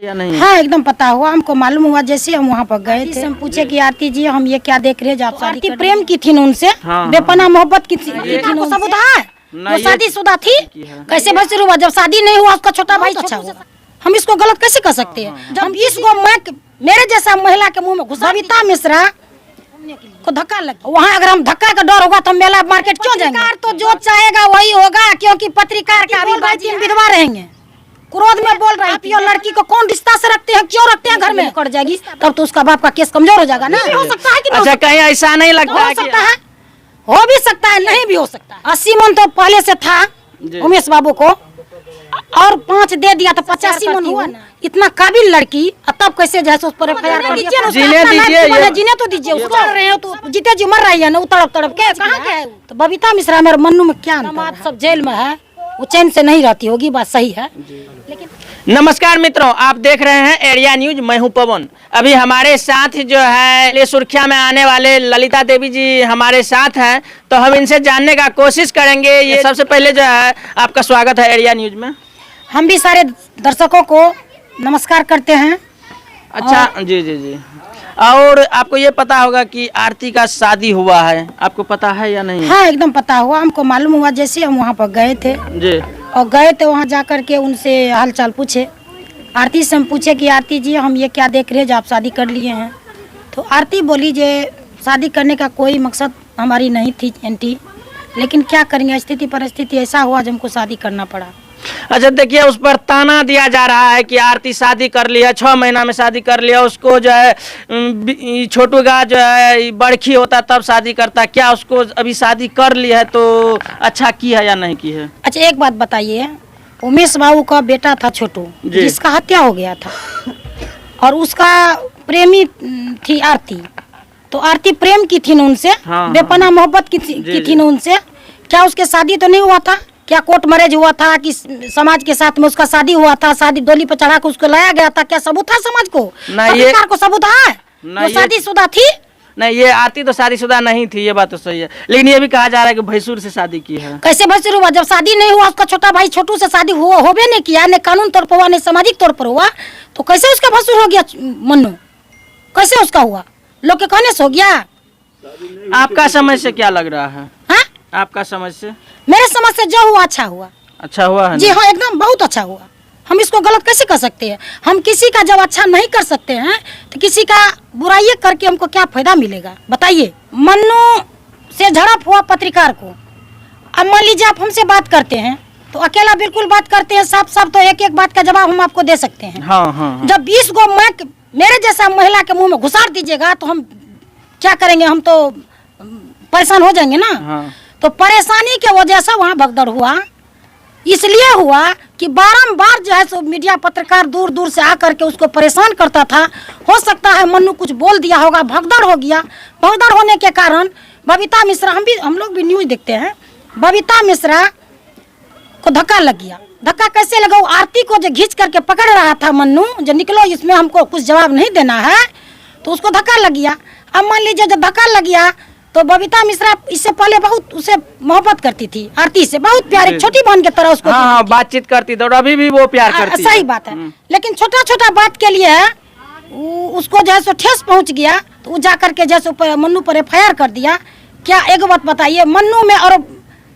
या नहीं? हाँ एकदम पता हुआ, हमको मालूम हुआ जैसे हम वहाँ पर गए थे। हम पूछे कि आरती जी हम ये क्या देख रहे हैं, आप आरती प्रेम की थी उनसे, बेपनाह मोहब्बत की थी, सबूत है वो शादीशुदा थी। कैसे भसुर हुआ जब शादी नहीं हुआ, उसका छोटा भाई अच्छा हुआ। हम इसको गलत कैसे कर सकते हैं? जब इसको मेरे जैसा महिला के मुँह में घुसा, बबीता मिश्रा को धक्का लगा, वहाँ अगर हम धक्का का डर होगा तो मेला मार्केट क्यों जाएंगे? तो जो चाहेगा वही होगा, क्योंकि पत्रकार का भी विधवा रहेंगे। क्रोध में बोल रही थी, लड़की को कौन रिश्ता से रखते हैं, क्यों रखते हैं घर में? कर जाएगी तब तो उसका बाप का केस कमजोर हो जाएगा ना। हो सकता है कि अच्छा, कहीं ऐसा नहीं लगता हो सकता है, हो भी सकता है, नहीं भी हो सकता है। 80 मन तो पहले से था उमेश बाबू को, और 5 दे दिया तो 85 मन हुआ ना। इतना काबिल लड़की, तब कैसे जैसे उस पर जीने तो दीजिए। उतर रहे हो तो जीते जी मर रही है ना, तड़प तड़प के कहाँ के? तो बबीता मिश्रा मेरे मन्नू में क्या अंतर? सब जेल में है, वो चैन से नहीं रहती होगी, बात सही है। लेकिन नमस्कार मित्रों, आप देख रहे हैं एरिया न्यूज। मैं हूं पवन। अभी हमारे साथ जो है ये सुर्खियां में आने वाले ललिता देवी जी हमारे साथ हैं, तो हम इनसे जानने का कोशिश करेंगे। ये सबसे पहले जो है आपका स्वागत है एरिया न्यूज में। हम भी सारे दर्शकों को नमस्कार करते हैं। अच्छा जी जी जी। और आपको ये पता होगा कि आरती का शादी हुआ है, आपको पता है या नहीं? हाँ एकदम पता हुआ, हमको मालूम हुआ जैसे हम वहाँ पर गए थे जी। और गए थे वहाँ जा कर के उनसे हालचाल पूछे। आरती से हम पूछे कि आरती जी हम ये क्या देख रहे हैं जो आप शादी कर लिए हैं? तो आरती बोली जे शादी करने का कोई मकसद हमारी नहीं थी एंटी, लेकिन क्या करेंगे, स्थिति परिस्थिति ऐसा हुआ जो हमको शादी करना पड़ा। अच्छा देखिए, उस पर ताना दिया जा रहा है कि आरती शादी कर लिया, 6 महीना में शादी कर लिया। उसको जो है छोटू का जो है बड़खी होता तब शादी करता, क्या उसको अभी शादी कर ली है तो अच्छा की है या नहीं की है? अच्छा एक बात बताइए, उमेश बाबू का बेटा था छोटू, जिसका हत्या हो गया था, और उसका प्रेमी थी आरती, तो आरती प्रेम की थी न उनसे, बेपनाह मोहब्बत की थी न उनसे। क्या उसके शादी तो नहीं हुआ था? क्या कोर्ट मैरिज हुआ था कि समाज के साथ में उसका शादी हुआ था? शादी डोली पर चढ़ा कर उसको लाया गया था? क्या सबूत था समाज को? सरकार को सबूत है वो शादीशुदा थी? नहीं, ये आरती तो शादीशुदा नहीं थी, ये बात तो सही है, लेकिन ये भी कहा जा रहा है कि भैंसुर से शादी की है। कैसे भैंसुर हुआ जब शादी नहीं हुआ? उसका छोटा भाई छोटू से शादी होबे नहीं किया, न कानून तौर पर हुआ न सामाजिक तौर पर हुआ, तो कैसे उसका भैंसुर हो गया मन्नू? कैसे उसका हुआ? लोग के कहने से हो गया? आपका समझ से क्या लग रहा है? आपका समझ से? मेरे समझ से जो हुआ अच्छा हुआ। अच्छा हुआ है? जी हाँ एकदम बहुत अच्छा हुआ। हम इसको गलत कैसे कर सकते हैं? हम किसी का जब अच्छा नहीं कर सकते हैं तो किसी का बुराई करके हमको क्या फायदा मिलेगा बताइए? मन्नू से झड़प हुआ पत्रकार को, अब मान लीजिए आप हमसे बात करते हैं तो अकेला बिल्कुल बात करते हैं, साफ साफ तो एक एक बात का जवाब हम आपको दे सकते हैं। हाँ। जब 20 गो मेरे जैसा महिला के मुँह में घुसार दीजिएगा तो हम क्या करेंगे? हम तो परेशान हो जाएंगे ना। तो परेशानी के वजह से वहाँ भगदड़ हुआ, इसलिए हुआ कि बारंबार जो है सो मीडिया पत्रकार दूर दूर से आकर के उसको परेशान करता था। हो सकता है मन्नू कुछ बोल दिया होगा, भगदड़ हो गया। भगदड़ होने के कारण बबीता मिश्रा, हम लोग भी न्यूज देखते हैं, बबीता मिश्रा को धक्का लग गया। धक्का कैसे लगा? वो आरती को जो घींच करके पकड़ रहा था मन्नू, जो निकलो इसमें हमको कुछ जवाब नहीं देना है, तो उसको धक्का लग गया। अब मान लीजिए जब धक्का लग गया तो बबीता मिश्रा इससे पहले बहुत उसे मोहब्बत करती थी, आरती से बहुत प्यार, एक छोटी बहन की तरह उसको बातचीत करती थी और अभी भी वो प्यार करती है। सही बात है, लेकिन छोटा छोटा बात के लिए उसको जैसे ठेस पहुंच गया तो वो जा करके जैसे मन्नू पर FIR कर दिया। क्या एक बात बताइए, मन्नू में और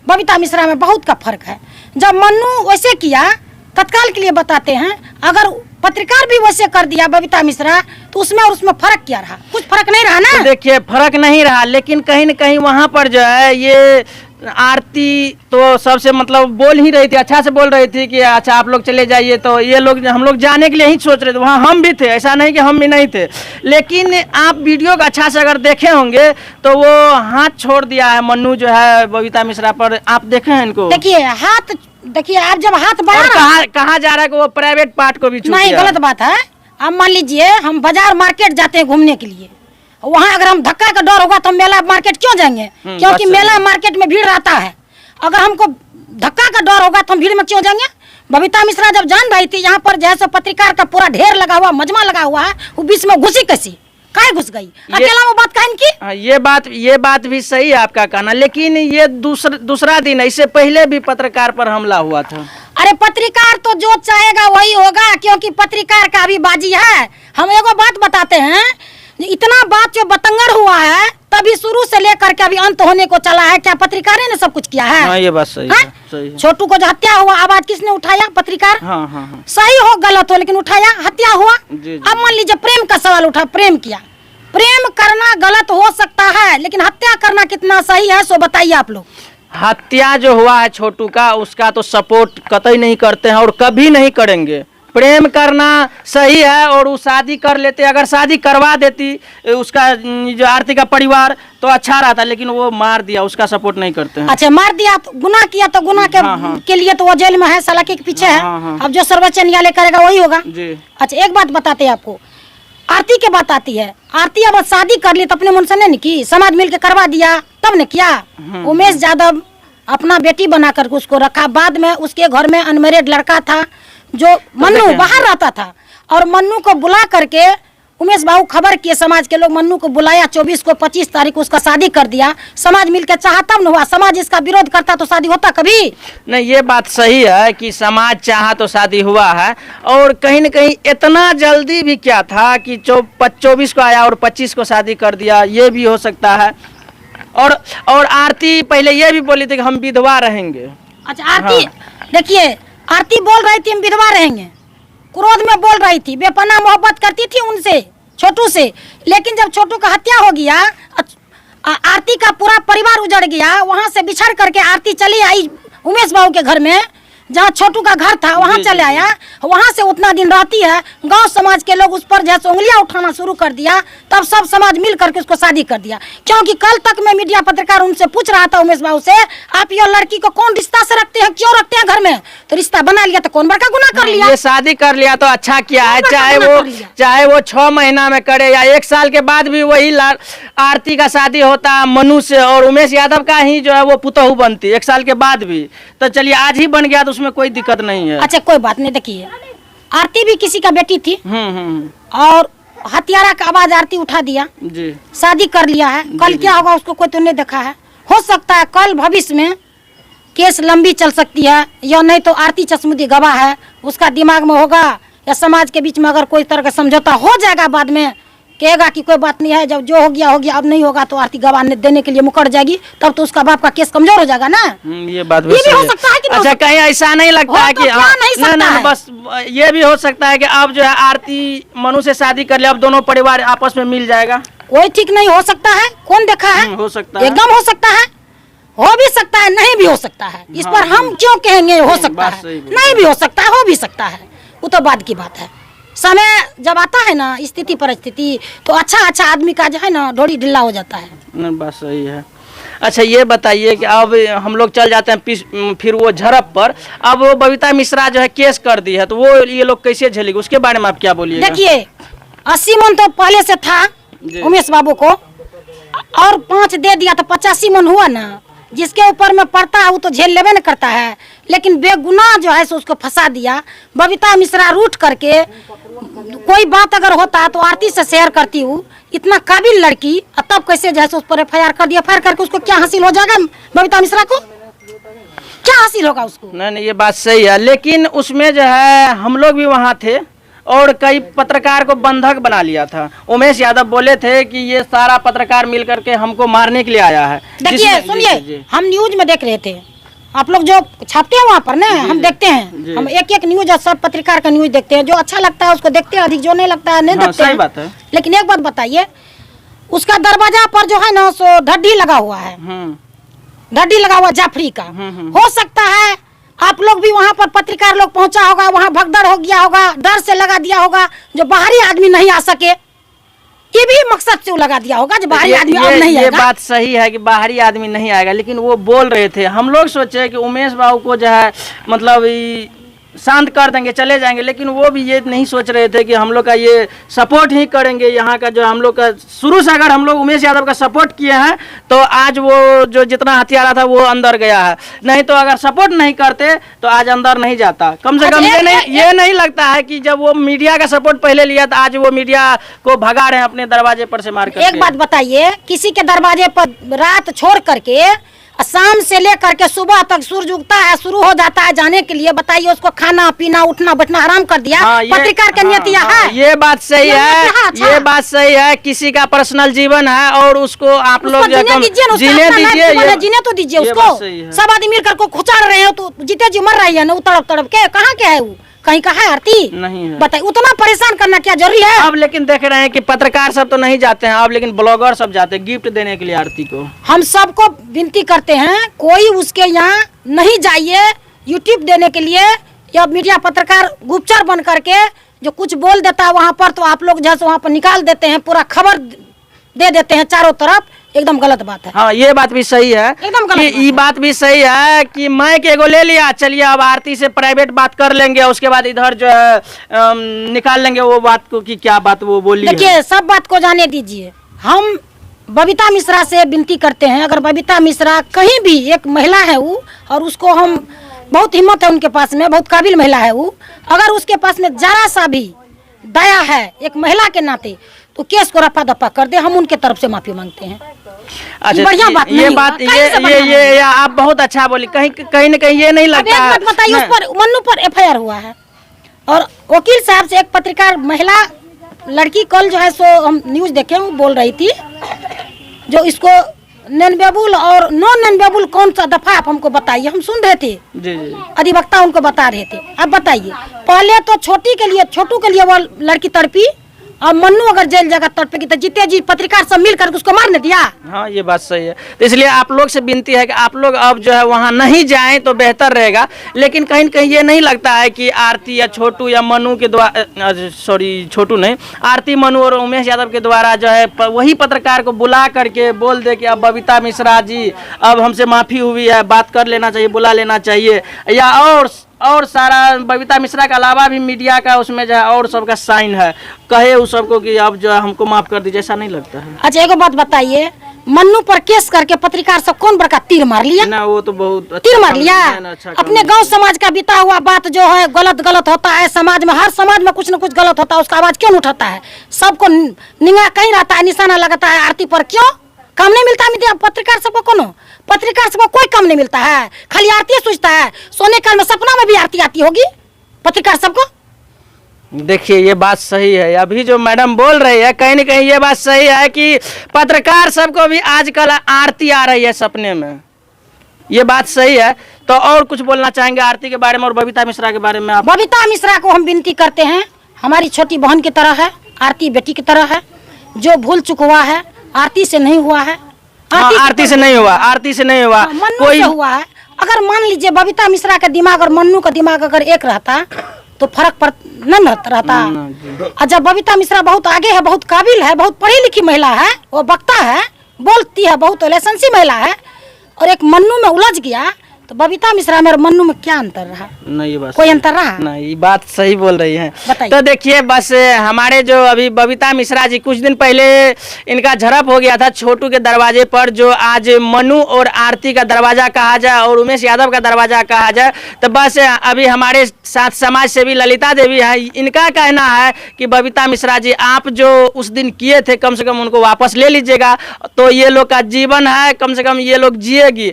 बबीता मिश्रा में बहुत का फर्क है। जब मन्नू वैसे किया, तत्काल के लिए बताते हैं, अगर पत्रकार भी वैसे कर दिया बबीता मिश्रा तो उसमें और उसमें फर्क क्या रहा? कुछ फर्क नहीं रहा ना। तो देखिए फर्क नहीं रहा, लेकिन कहीं न कहीं वहाँ पर जो है ये आरती तो सबसे मतलब बोल ही रही थी, अच्छा से बोल रही थी कि अच्छा आप लोग चले जाइए, तो ये लोग हम लोग जाने के लिए ही सोच रहे थे। वहाँ हम भी थे, ऐसा नहीं कि हम भी नहीं थे, लेकिन आप वीडियो को अच्छा से अगर देखे होंगे तो वो हाथ छोड़ दिया है मन्नू जो है बबीता मिश्रा पर। आप देखे हैं इनको? देखिए हाथ, देखिए आप जब हाथ बढ़ा, कहा जा रहा है कि वो प्राइवेट पार्ट को भी छू नहीं, गलत बात है। अब मान लीजिए हम बाजार मार्केट जाते हैं घूमने के लिए, वहाँ अगर हम धक्का का डर होगा तो हम मेला मार्केट क्यों जाएंगे? क्योंकि मेला मार्केट में भीड़ रहता है। अगर हमको धक्का का डर होगा तो हम भीड़ में क्यों जाएंगे? बबीता मिश्रा जब जान रही थी यहाँ पर जैसे पत्रकार का पूरा ढेर लगा हुआ, मजमा लगा हुआ है, वो बीच में घुसी कैसी? काहे घुस गई अकेला? वो बात कहें की? ये बात भी सही है आपका कहना, लेकिन ये दूसरा दिन, इससे पहले भी पत्रकार पर हमला हुआ था। अरे पत्रकार तो जो चाहेगा वही होगा, क्योंकि पत्रकार का भी बाजी है। हम एगो बात बताते हैं, इतना बात जो बतंगड़ हुआ है तभी शुरू से लेकर के अभी अंत होने को चला है, क्या पत्रकारें ने सब कुछ किया है? हाँ, ये बात सही है, सही है। छोटू को जो हत्या हुआ, आवाज किसने उठाया? पत्रकार। हाँ, हाँ, हाँ। सही हो गलत हो, लेकिन उठाया, हत्या हुआ। जी। अब मान लीजिए प्रेम का सवाल उठा, प्रेम किया, प्रेम करना गलत हो सकता है, लेकिन हत्या करना कितना सही है, सो बताइए आप लोग। हत्या जो हुआ है छोटू का, उसका तो सपोर्ट कतई नहीं करते हैं और कभी नहीं करेंगे। प्रेम करना सही है और वो शादी कर लेते, अगर शादी करवा देती उसका जो आरती का परिवार तो अच्छा रहता, लेकिन वो मार दिया, उसका सपोर्ट नहीं करते हैं। अच्छा, मार दिया तो गुनाह किया, तो गुनाह के, हाँ। के लिए तो वो जेल में है, सलाखे के पीछे है। हाँ। अब जो सर्वोच्च न्यायालय करेगा वही होगा जी। अच्छा, एक बात बताते हैं आपको, आरती के बात आती है। आरती अब शादी कर ली तो अपने मन से नहीं की, समाज मिल के करवा दिया, तब ने किया। उमेश यादव अपना बेटी बना करके उसको रखा, बाद में उसके घर में अनमेरिड लड़का था जो मन्नू बाहर रहता था, और मन्नू को बुला करके उमेश बाबू खबर किए, समाज के लोग मन्नू को बुलाया, 24 को 25 तारीख को उसका शादी कर दिया। समाज मिलकर चाहा तब न हुआ, समाज इसका विरोध करता तो शादी होता कभी नहीं। ये बात सही है कि समाज चाहा तो शादी हुआ है, और कहीं न कहीं इतना जल्दी भी क्या था कि 24 को आया और 25 को शादी कर दिया, ये भी हो सकता है। और आरती पहले ये भी बोली थी कि हम विधवा रहेंगे। अच्छा, आरती देखिए, आरती बोल रही थी हम विधवा रहेंगे, क्रोध में बोल रही थी, बेपनाह मोहब्बत करती थी उनसे, छोटू से, लेकिन जब छोटू का हत्या हो गया, आरती का पूरा परिवार उजड़ गया, वहां से बिछड़ करके आरती चली आई उमेश बाबू के घर में, जहाँ छोटू का घर था वहाँ चले आया, वहाँ से उतना दिन रहती है। गांव समाज के लोग उस पर जैसे उंगलियां उठाना शुरू कर दिया, तब सब समाज मिल करके उसको शादी कर दिया। क्योंकि कल तक में मीडिया पत्रकार उनसे पूछ रहा था उमेश बाबू से, आप ये लड़की को कौन रिश्ता से रखते हैं, क्यों रखते हैं घर में? तो रिश्ता बना लिया तो कौन बड़का गुनाह कर लिया? ये शादी कर लिया तो अच्छा किया है, चाहे वो 6 महीना में करे या 1 साल के बाद भी वही आरती का शादी होता मनु से, और उमेश यादव का ही जो है वो पुतहू बनती 1 साल के बाद भी, तो चलिए आज ही बन गया तो उसमें कोई दिक्कत नहीं है। अच्छा, कोई बात नहीं। देखिए, आरती भी किसी का बेटी थी, और हत्यारा का आवाज आरती उठा दिया जी, शादी कर लिया है। कल क्या होगा उसको कोई तो नहीं देखा है, हो सकता है कल भविष्य में केस लंबी चल सकती है, या नहीं तो आरती चश्मुदी गवाह है, उसका दिमाग में होगा, या समाज के बीच में अगर कोई तरह का समझौता हो जाएगा, बाद में कहेगा कि कोई बात नहीं है, जब जो हो गया, अब नहीं होगा, तो आरती गवाह देने के लिए मुकर जाएगी, तब तो उसका बाप का केस कमजोर हो जाएगा ना। ये बात भी हो सकता है कि अच्छा, कहीं ऐसा नहीं लगता है कि नहीं, बस ये भी हो सकता है कि अब जो है आरती मनु से शादी कर ले, अब दोनों परिवार आपस में मिल जाएगा, कोई ठीक नहीं हो सकता है, कौन देखा है? हो सकता है, एकदम हो सकता है, हो भी सकता है, नहीं भी हो सकता है। इस पर हम क्यों कहेंगे हो सकता है, नहीं भी हो सकता है, हो भी सकता है, वो तो बाद की बात है। समय जब आता है ना, स्थिति परिस्थिति, तो अच्छा आदमी का जो है ना ढोड़ी ढिल्ला हो जाता है। नहीं, बात सही है। अच्छा, ये बताइए कि अब हम लोग चल जाते हैं फिर वो झड़प पर, अब वो बबीता मिश्रा जो है केस कर दी है, तो वो ये लोग कैसे झेलेंगे, उसके बारे में आप क्या बोलिएगा? देखिए, 80 मन तो पहले से था उमेश बाबू को, और 5 दे दिया तो 85 मन हुआ ना। जिसके ऊपर में पड़ता है वो तो झेल लेवे न करता है, लेकिन बेगुनाह जो है सो उसको फंसा दिया। बबीता मिश्रा रूठ करके, कोई बात अगर होता है तो आरती से शेयर करती हूँ, इतना काबिल लड़की, तब कैसे जो है उस पर FIR कर दिया। FIR करके उसको क्या हासिल हो जाएगा? बबीता मिश्रा को क्या हासिल होगा उसको? नहीं, ये बात सही है, लेकिन उसमें जो है हम लोग भी वहाँ थे और कई पत्रकार को बंधक बना लिया था। उमेश यादव बोले थे कि ये सारा पत्रकार मिल करके हमको मारने के लिए आया है। देखिए, सुनिए, हम न्यूज में देख रहे थे, आप लोग जो छापते हैं वहाँ पर ना, हम देखते हैं, हम एक न्यूज सब पत्रकार का न्यूज देखते हैं, जो अच्छा लगता है उसको देखते हैं, अधिक जो नहीं लगता है नहीं देखते हैं। बात है। लेकिन एक बात बताइए, उसका दरवाजा पर जो है ना सो ढड्डी लगा हुआ है, ढड्डी लगा हुआ जाफरी का। हो सकता है आप लोग भी वहाँ पर पत्रकार लोग पहुँचा होगा, वहाँ भगदड़ हो गया होगा, डर से लगा दिया होगा जो बाहरी आदमी नहीं आ सके, ये भी मकसद से लगा दिया होगा जो बाहरी आदमी अब नहीं आएगा। ये बात सही है कि बाहरी आदमी नहीं आएगा, लेकिन वो बोल रहे थे, हम लोग सोचे कि उमेश बाबू को जो है मतलब शांत कर देंगे, चले जाएंगे, लेकिन वो भी ये नहीं सोच रहे थे कि हम लोग का ये सपोर्ट ही करेंगे। यहाँ का जो हम लोग का शुरू से अगर हम लोग उमेश यादव का सपोर्ट किए हैं तो आज वो जो जितना हथियारा था वो अंदर गया है, नहीं तो अगर सपोर्ट नहीं करते तो आज अंदर नहीं जाता। कम से कम ये नहीं लगता है कि जब वो मीडिया का सपोर्ट पहले लिया तो आज वो मीडिया को भगा रहे हैं अपने दरवाजे पर से मार कर। एक बात बताइए, किसी के दरवाजे पर रात छोड़ करके शाम से लेकर के सुबह तक सूरज उगता है, शुरू हो जाता है जाने के लिए। बताइए, उसको खाना पीना उठना बैठना हराम कर दिया। पत्रकार के नियतिया है। ये बात सही है, ये बात सही है। किसी का पर्सनल जीवन है और उसको आप लोग जीने दीजिए, जीने तो दीजिए उसको। सब आदमी मिलकर को खुचार रहे हो तो जीते जी मर रही है ना, तड़प तड़प के। कहाँ के है वो, कहीं का है आरती? नहीं है। बताइए, उतना परेशान करना क्या जरूरी है? अब लेकिन देख रहे हैं कि पत्रकार सब तो नहीं जाते हैं अब, लेकिन ब्लॉगर सब जाते हैं गिफ्ट देने के लिए आरती को। हम सबको विनती करते हैं, कोई उसके यहाँ नहीं जाइए यूट्यूब देने के लिए, या मीडिया पत्रकार गुप्तचर बन करके जो कुछ बोल देता है वहाँ पर, तो आप लोग जैसे वहाँ पर निकाल देते हैं, पूरा खबर दे देते हैं चारों तरफ। एकदम गलत बात है। हाँ, ये बात भी सही है, एकदम गलत ये बात भी सही है कि मैं के एगो ले लिया, चलिए अब आरती से प्राइवेट बात कर लेंगे, उसके बाद इधर जो है निकाल लेंगे वो बात को कि क्या बात वो बोली। देखिए, सब बात को जाने दीजिए। हम बबीता मिश्रा से विनती करते हैं, अगर बबीता मिश्रा कहीं भी, एक महिला है वो, और उसको हम बहुत हिम्मत है उनके पास में, बहुत काबिल महिला है वो, अगर उसके पास में जरा सा भी दया है एक महिला के नाते, तो केस को रफा दफा कर दे। हम उनके तरफ से माफी मांगते हैं। अच्छा, बढ़िया बात ये बात ये आप बहुत अच्छा बोली। कहीं कहीं न कहीं ये नहीं लगता। एक बात बताइए, उस पर मन्नू पर FIR हुआ है, और वकील साहब से एक पत्रकार महिला लड़की कल जो है सो हम न्यूज देखे, वो बोल रही थी जो इसको नॉन-वेबल और नॉन-वेबल कौन सा दफा आप हमको बताइए। हम सुन रहे थे, जी जी, अधिवक्ता उनको बता रहे थे। अब बताइए, पहले तो छोटू के लिए वो लड़की तड़पी, और मन्नू अगर जेल जगह तड़पेगी तो जीते जी पत्रकार सब मिलकर उसको मारने दिया। हाँ, ये बात सही है। तो इसलिए आप लोग से विनती है कि आप लोग अब जो है वहाँ नहीं जाएं तो बेहतर रहेगा। लेकिन कहीं न कहीं ये नहीं लगता है कि आरती या छोटू या मनु के द्वारा, सॉरी छोटू नहीं, आरती, मनु और उमेश यादव के द्वारा जो है वही पत्रकार को बुला करके बोल दे कि अब बबीता मिश्रा जी अब हमसे माफ़ी हुई है, बात कर लेना चाहिए, बुला लेना चाहिए, या और सारा बबीता मिश्रा के अलावा भी मीडिया का उसमें जो है और सबका साइन है, कहे उस सबको कि अब जो है हमको माफ कर दीजिए, ऐसा नहीं लगता है? अच्छा, एक बात बताइए, मन्नू पर केस करके पत्रकार सब कौन बड़का तीर मार लिया ना? वो तो बहुत अच्छा तीर मार लिया। अपने गांव समाज का बीता हुआ बात जो है गलत होता है, समाज में हर समाज में कुछ न कुछ गलत होता है, उसका आवाज क्यों उठाता है? सबको निगाह कहीं रहता है, निशाना लगता है आरती पर। क्यों काम नहीं मिलता है पत्रकार सबको? कोनो पत्रकार सबको कोई काम नहीं मिलता है, खाली आरती सोचता है। सोने काल में सपना में भी आरती आती होगी पत्रकार सबको। देखिए, ये बात सही है, अभी जो मैडम बोल रही है कहीं न कहीं ये बात सही है कि पत्रकार सबको भी आजकल आरती आ रही है सपने में। ये बात सही है। तो और कुछ बोलना चाहेंगे आरती के बारे में और बबीता मिश्रा के बारे में? आप बबीता मिश्रा को हम विनती करते हैं, हमारी छोटी बहन की तरह है, आरती बेटी की तरह है। जो भूल चुक हुआ है आरती से नहीं हुआ है, आरती से नहीं हुआ, आरती से नहीं हुआ, कोई हुआ है। अगर मान लीजिए बबीता मिश्रा का दिमाग और मन्नू का दिमाग अगर एक रहता तो फर्क नहीं रहता। और जब बबीता मिश्रा बहुत आगे है, बहुत काबिल है, बहुत पढ़ी लिखी महिला है, वो वक्ता है, बोलती है, बहुत लाइसेंसी महिला है, और एक मन्नू में उलझ गया, तो बबीता मिश्रा में और मन्नू में क्या अंतर रहा? नहीं, ये बात कोई अंतर रहा? नहीं, ये बात सही बोल रही है। तो देखिए, बस हमारे जो अभी बबीता मिश्रा जी, कुछ दिन पहले इनका झड़प हो गया था छोटू के दरवाजे पर, जो आज मनु और आरती का दरवाजा कहा जाए और उमेश यादव का दरवाजा कहा जाए। तो बस अभी हमारे साथ समाज सेवी ललिता देवी है, इनका कहना है कि बबीता मिश्रा जी आप जो उस दिन किए थे कम से कम उनको वापस ले लीजिएगा, तो ये लोग का जीवन है, कम से कम ये लोग जिएगी।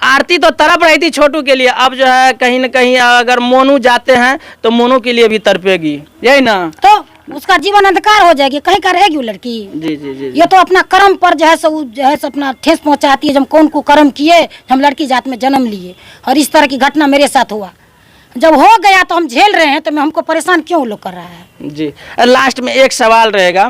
आरती तो तड़प रही थी छोटू के लिए, अब जो है कहीं न कहीं अगर मोनू जाते हैं तो मोनू के लिए भी तड़पेगी, यही ना? तो उसका जीवन अंधकार हो जाएगी, कहीं का रहेगी वो लड़की। जी जी जी, ये तो अपना कर्म पर जो है अपना ठेस पहुंचाती है। जब कौन को कर्म किए, हम लड़की जात में जन्म लिए, और इस तरह की घटना मेरे साथ हुआ। जब हो गया तो हम झेल रहे हैं, तो हमको परेशान क्यों लोग कर रहा है? जी, लास्ट में एक सवाल रहेगा,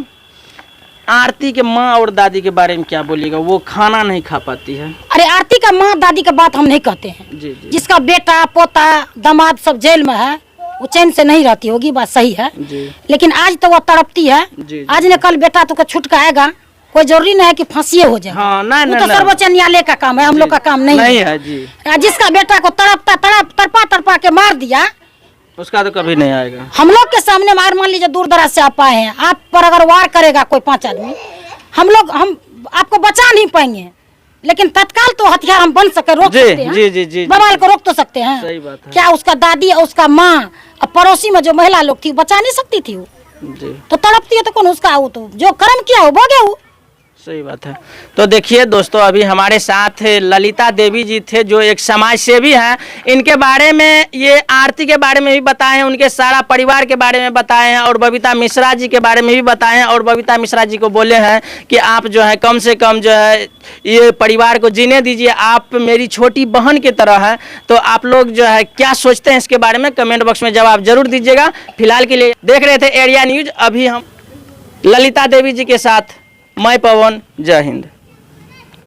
आरती के माँ और दादी के बारे में क्या बोलिएगा? वो खाना नहीं खा पाती है। अरे आरती का माँ दादी का बात हम नहीं कहते हैं। जी जी। जिसका बेटा पोता दामाद सब जेल में है, वो चैन से नहीं रहती होगी, बात सही है जी। लेकिन आज तो वो तड़पती है जी। आज न कल बेटा तो छुटका आएगा, कोई जरूरी नहीं है कि फांसी हो जाए। हाँ, वो तो सर्वोच्च न्यायालय का काम है, हम लोग का काम नहीं है जी। जिसका बेटा को तड़पा के मार दिया, उसका तो कभी नहीं आएगा। हम लोग के सामने मार, मान लीजिए दूर दराज से आप आए हैं, आप पर अगर वार करेगा कोई 5 आदमी, हम आपको बचा नहीं पाएंगे, लेकिन तत्काल तो हथियार हम बन सके, रोक सकते हैं। जी जी जी, बवाल को रोक तो सकते हैं। सही बात है। क्या उसका दादी और उसका माँ पड़ोसी में जो महिला लोग थी बचा नहीं सकती थी? वो जी। तो तड़पती है तो कौन उसका, वो तो जो कर्म किया हो भोगे वो। सही बात है। तो देखिए दोस्तों, अभी हमारे साथ ललिता देवी जी थे जो एक समाज सेवी हैं। इनके बारे में, ये आरती के बारे में भी बताए हैं, उनके सारा परिवार के बारे में बताए हैं और बबीता मिश्रा जी के बारे में भी बताए हैं। और बबीता मिश्रा जी को बोले हैं कि आप जो है कम से कम जो है ये परिवार को जीने दीजिए, आप मेरी छोटी बहन की तरह हैं। तो आप लोग जो है क्या सोचते हैं इसके बारे में कमेंट बॉक्स में जवाब जरूर दीजिएगा। फिलहाल के लिए देख रहे थे एरिया न्यूज। अभी हम ललिता देवी जी के साथ मैं पवन, जय हिंद।